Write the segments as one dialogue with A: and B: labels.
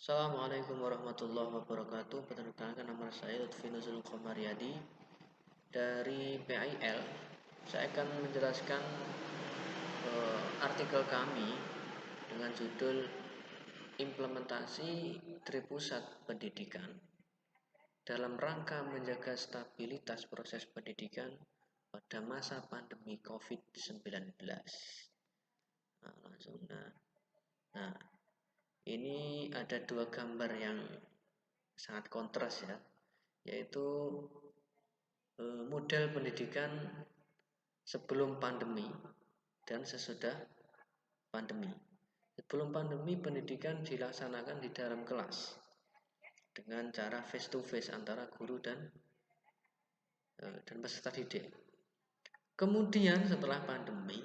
A: Assalamualaikum warahmatullahi wabarakatuh. Perkenalkan nama saya Lutfi Nuzul Qomariyadi dari PIL. Saya akan menjelaskan artikel kami dengan judul Implementasi Tripusat Pendidikan dalam rangka menjaga stabilitas proses pendidikan pada masa pandemi COVID-19. Nah, ini ada dua gambar yang sangat kontras ya, yaitu model pendidikan sebelum pandemi dan sesudah pandemi. Sebelum pandemi, pendidikan dilaksanakan di dalam kelas dengan cara face to face antara guru dan peserta didik. Kemudian setelah pandemi,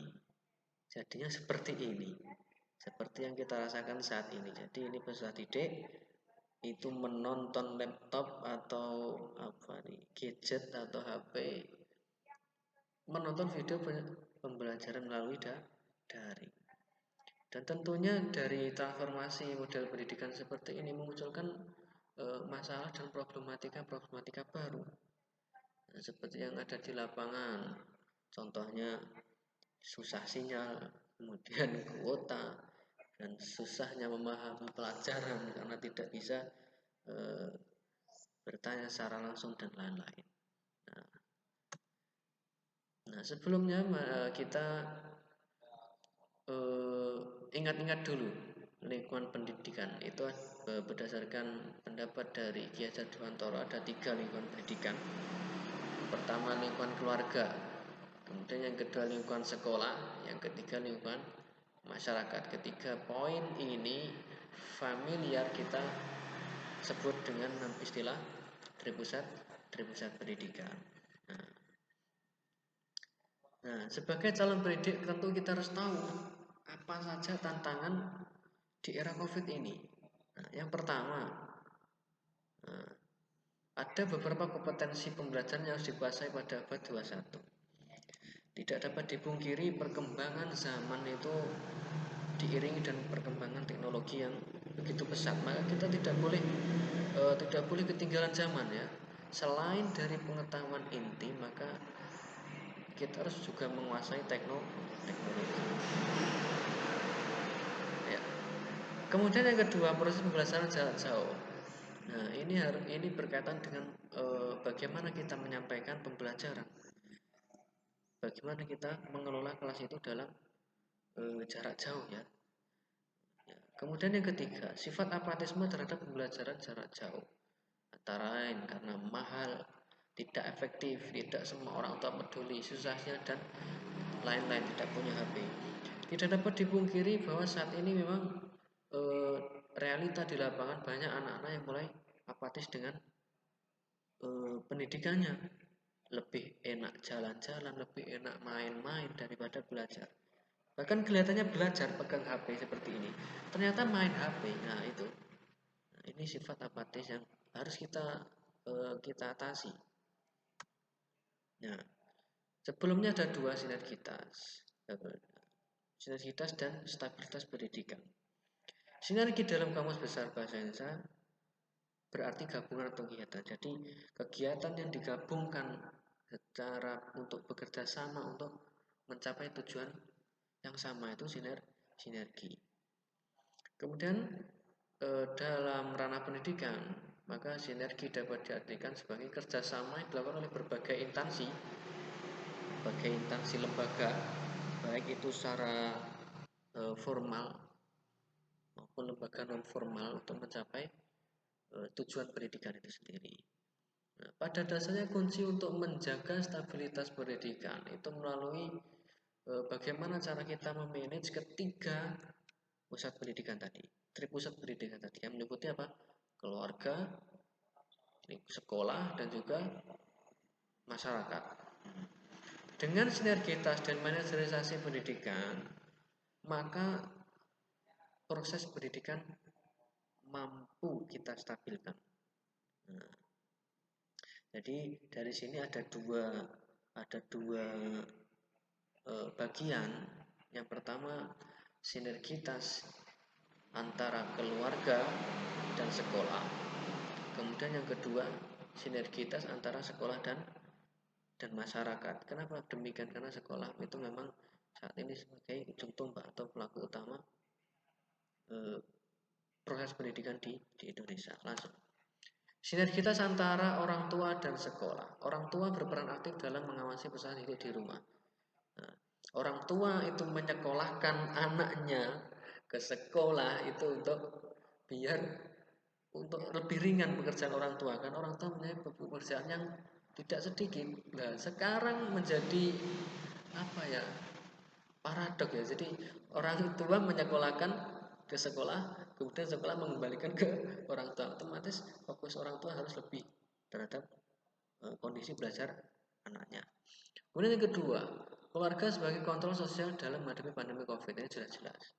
A: jadinya seperti ini, seperti yang kita rasakan saat ini. Jadi ini peserta didik itu menonton laptop atau gadget atau HP, menonton video pembelajaran melalui daring. Dan tentunya dari transformasi model pendidikan seperti ini memunculkan masalah dan problematika baru. Nah, seperti yang ada di lapangan, contohnya susah sinyal, kemudian kuota, dan susahnya memahami pelajaran karena tidak bisa bertanya secara langsung dan lain-lain. Nah, sebelumnya kita ingat-ingat dulu lingkungan pendidikan itu berdasarkan pendapat dari Ki Hajar Dewantoro ada 3 lingkungan pendidikan. Pertama lingkungan keluarga, kemudian yang kedua lingkungan sekolah, yang ketiga lingkungan masyarakat. Ketiga poin ini familiar kita sebut dengan istilah tripusat pendidikan. Nah, sebagai calon pendidik tentu kita harus tahu apa saja tantangan di era COVID ini. Nah, yang pertama, ada beberapa kompetensi pembelajaran yang harus dikuasai pada abad 21. Tidak dapat dipungkiri perkembangan zaman itu diiringi dengan perkembangan teknologi yang begitu pesat. Maka kita tidak boleh ketinggalan zaman ya. Selain dari pengetahuan inti, maka kita harus juga menguasai teknologi. Ya. Kemudian yang kedua, proses pembelajaran jarak jauh. Nah, ini berkaitan dengan bagaimana kita menyampaikan pembelajaran. Bagaimana kita mengelola kelas itu dalam jarak jauh ya. Kemudian yang ketiga, sifat apatisme terhadap pembelajaran jarak jauh. Antara lain karena mahal, tidak efektif, tidak semua orang tua peduli, susahnya dan lain-lain, tidak punya HP. Tidak dapat dipungkiri bahwa saat ini memang realita di lapangan banyak anak-anak yang mulai apatis dengan pendidikannya. Lebih enak jalan-jalan, lebih enak main-main daripada belajar. Bahkan kelihatannya belajar pegang HP seperti ini, ternyata main HP. Nah itu, ini sifat apatis yang harus kita atasi. Nah, sebelumnya ada dua sinergitas dan stabilitas pendidikan. Sinergi dalam Kamus Besar Bahasa Indonesia berarti gabungan atau kegiatan. Jadi kegiatan yang digabungkan secara untuk bekerja sama untuk mencapai tujuan yang sama itu sinergi. Kemudian dalam ranah pendidikan, maka sinergi dapat diartikan sebagai kerjasama yang dilakukan oleh berbagai instansi lembaga, baik itu secara formal maupun lembaga non formal untuk mencapai tujuan pendidikan itu sendiri. Nah, pada dasarnya kunci untuk menjaga stabilitas pendidikan itu melalui bagaimana cara kita memanage ketiga pusat pendidikan tadi, tripusat pendidikan tadi yang meliputi apa? Keluarga, sekolah, dan juga masyarakat. Dengan sinergitas dan manajerisasi pendidikan, maka proses pendidikan mampu kita stabilkan. Nah, jadi dari sini ada dua bagian. Yang pertama sinergitas antara keluarga sekolah. Kemudian yang kedua, sinergitas antara sekolah dan masyarakat. Kenapa demikian? Karena sekolah itu memang saat ini sebagai ujung tombak atau pelaku utama eh, proses pendidikan di Indonesia. Langsung. Sinergitas antara orang tua dan sekolah. Orang tua berperan aktif dalam mengawasi peserta didik di rumah. Nah, orang tua itu menyekolahkan anaknya ke sekolah itu biar untuk lebih ringan pekerjaan orang tua, kan orang tua punya pekerjaan yang tidak sedikit. Nah, sekarang menjadi apa ya, paradok ya. Jadi orang tua menyekolahkan ke sekolah, kemudian sekolah mengembalikan ke orang tua. Otomatis fokus orang tua harus lebih terhadap kondisi belajar anaknya. Kemudian yang kedua, keluarga sebagai kontrol sosial dalam menghadapi pandemi COVID, ini jelas-jelas.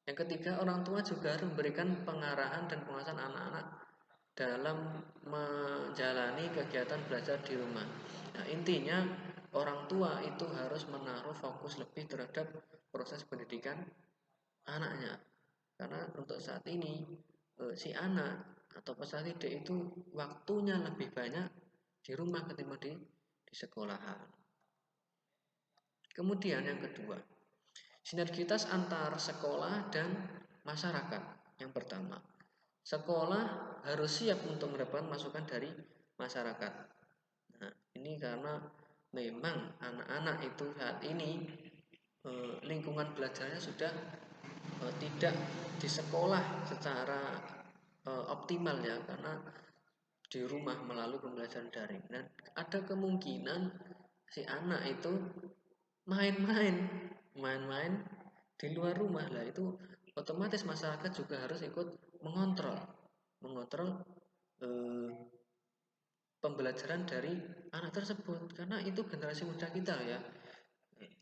A: Yang ketiga, orang tua juga harus memberikan pengarahan dan pengawasan anak-anak dalam menjalani kegiatan belajar di rumah. Nah, intinya orang tua itu harus menaruh fokus lebih terhadap proses pendidikan anaknya. Karena untuk saat ini si anak atau peserta didik itu waktunya lebih banyak di rumah ketimbang di sekolahan. Kemudian yang kedua, sinergitas antar sekolah dan masyarakat. Yang pertama, sekolah harus siap untuk mendapatkan masukan dari masyarakat. Nah, ini karena memang anak-anak itu saat ini lingkungan belajarnya sudah tidak di sekolah secara optimal ya, karena di rumah melalui pembelajaran daring. Dan ada kemungkinan si anak itu main-main di luar rumah lah, itu otomatis masyarakat juga harus ikut mengontrol eh, pembelajaran dari anak tersebut, karena itu generasi muda kita ya.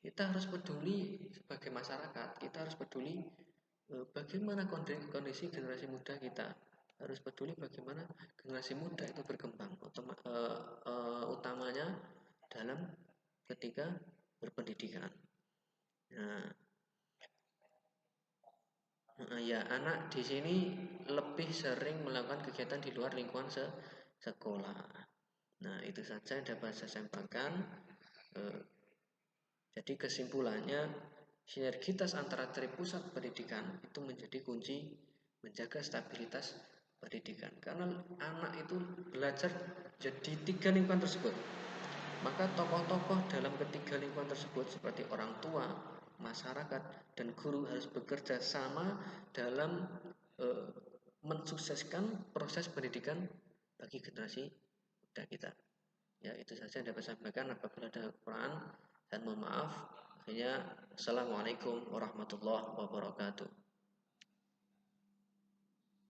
A: Kita harus peduli sebagai masyarakat, kita harus peduli bagaimana kondisi generasi muda kita, harus peduli bagaimana generasi muda itu berkembang, utamanya dalam ketika berpendidikan. Nah, ya, anak di sini lebih sering melakukan kegiatan di luar lingkungan sekolah. Nah, itu saja yang dapat saya sampaikan. Eh, jadi kesimpulannya, sinergitas antara pusat pendidikan itu menjadi kunci menjaga stabilitas pendidikan. Karena anak itu belajar jadi tiga lingkungan tersebut. Maka tokoh-tokoh dalam ketiga lingkungan tersebut seperti orang tua, masyarakat, dan guru harus bekerja sama dalam eh, mensukseskan proses pendidikan bagi generasi muda kita. Ya, itu saja yang dapat saya sampaikan. Apabila ada kekurangan, dan mohon maaf. Akhirnya, Assalamualaikum warahmatullahi wabarakatuh.